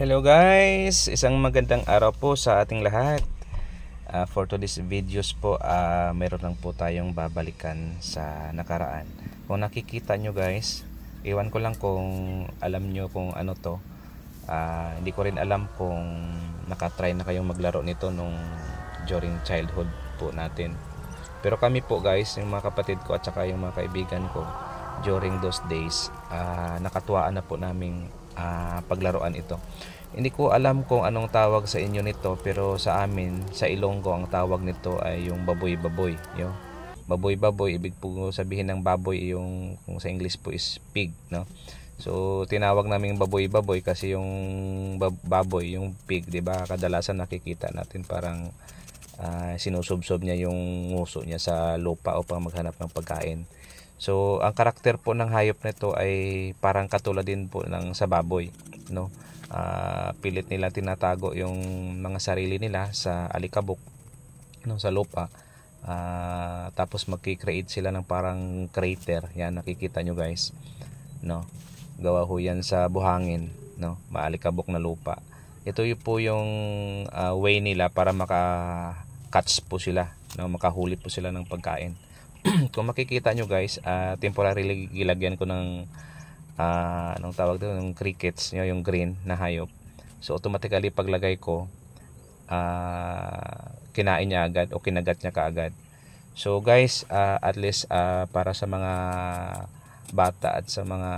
Hello guys! Isang magandang araw po sa ating lahat. For today's videos po, meron lang po tayong babalikan sa nakaraan. Kung nakikita nyo guys, iwan ko lang kung alam nyo kung ano to. Hindi ko rin alam kung nakatry na kayong maglaro nito nung during childhood po natin. Pero kami po guys, yung mga kapatid ko at saka yung mga kaibigan ko, during those days, nakatuwaan na po naming paglaruan ito. Hindi ko alam kung anong tawag sa inyo nito, pero sa amin, sa Ilonggo, ang tawag nito ay yung baboy-baboy. Yung baboy-baboy, ibig po sabihin ng baboy, yung kung sa English po is pig, no? So tinawag namin baboy-baboy kasi yung baboy, yung pig, 'di ba? Kadalasan nakikita natin parang sinusubsob niya yung nguso niya sa lupa upang maghanap ng pagkain. So ang karakter po ng hayop nito ay parang katulad din po ng sa baboy, no? Pilit nila tinatago yung mga sarili nila sa alikabok, no, sa lupa. Tapos magki-create sila ng parang crater. Yan, nakikita nyo guys, no? Gawa ho yan sa buhangin, no? Maalikabok na lupa. Ito po yung way nila para maka-catch po sila, no? Makahuli po sila ng pagkain. Kung makikita nyo guys, temporarily gilagyan ko ng anong tawag doon, ng crickets, yung green na hayop. So automatically paglagay ko, kinain niya agad o kinagat niya kaagad. So guys, at least para sa mga bata at sa mga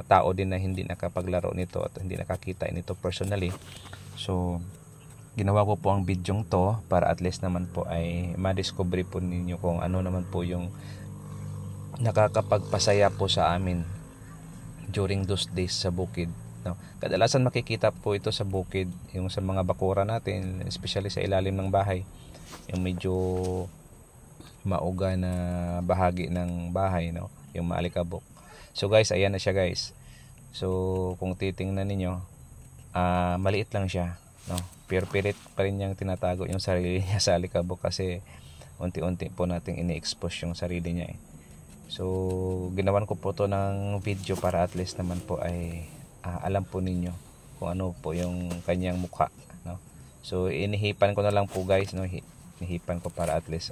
tao din na hindi nakapaglaro nito at hindi nakakita nito personally, so ginawa ko po ang bidyong to para at least naman po ay madiscover po ninyo kung ano naman po yung nakakapagpasaya po sa amin during those days sa bukid, no? Kadalasan makikita po ito sa bukid, yung sa mga bakura natin, especially sa ilalim ng bahay, yung medyo mauga na bahagi ng bahay, no? Yung maalikabok. So guys, ayan na siya guys. So kung titingnan ninyo, maliit lang siya, no? Pero pilit pa rin niyang tinatago yung sarili niya sa alikabok kasi unti-unti po nating ini-expose yung sarili niya, eh. So ginawan ko po to ng video para at least naman po ay alam po ninyo kung ano po yung kanyang mukha, no? So inihipan ko na lang po guys, no? Inihipan ko para at least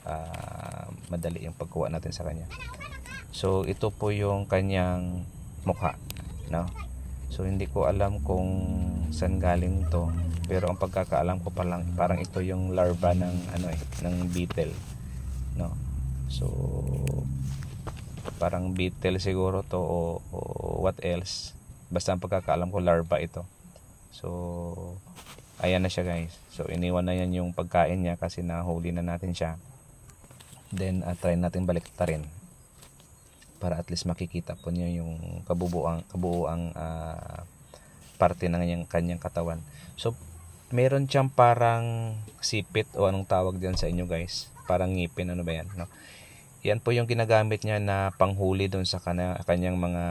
madali yung pagkuha natin sa kanya. So ito po yung kanyang mukha, no? So hindi ko alam kung saan galing to, pero ang pagkakaalam ko parang ito yung larva ng ng beetle, no? So parang beetle siguro to o what else, basta ang pagkakaalam ko larva ito. So ayan na siya guys. So iniwan na yan yung pagkain niya kasi nahuli na natin siya. Then try natin baliktarin para at least makikita po niyo yung kabubuang parte ng kanyang katawan. So meron siyang parang sipit o anong tawag diyan sa inyo guys, parang ngipin, ano ba yan, no? Yan po yung ginagamit niya na panghuli doon sa kanyang mga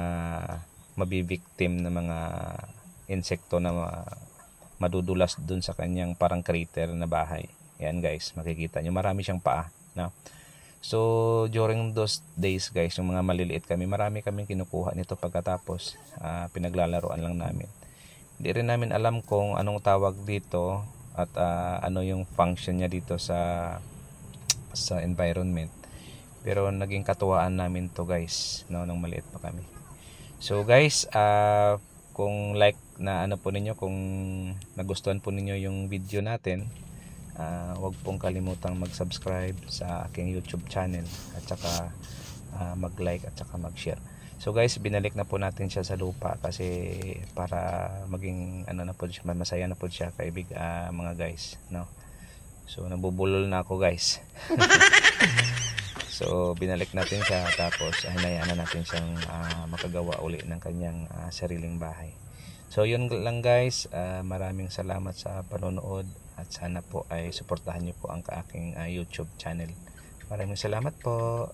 mabibiktim na mga insekto na madudulas doon sa kanyang parang crater na bahay. Yan guys, makikita niyo marami siyang paa, no? So during those days guys, yung mga maliliit kami, marami kaming kinukuha nito pagkatapos pinaglalaroan lang namin. Hindi rin namin alam kung anong tawag dito at ano yung function niya dito sa environment. Pero naging katuwaan namin to guys, no, nung maliit pa kami. So guys, kung like na ano po ninyo, kung nagustuhan po ninyo yung video natin, huwag pong kalimutang mag-subscribe sa aking YouTube channel at saka mag-like at saka mag-share. So guys, binalik na po natin siya sa lupa kasi para maging ano na po siya, masaya na po siya kaibig, mga guys, no? So nabubulol na ako guys. So binalik natin siya, tapos hinayaan na natin siyang makagawa uli ng kanyang sariling bahay. So yun lang guys, maraming salamat sa panonood at sana po ay suportahan niyo po ang aking YouTube channel. Maraming salamat po.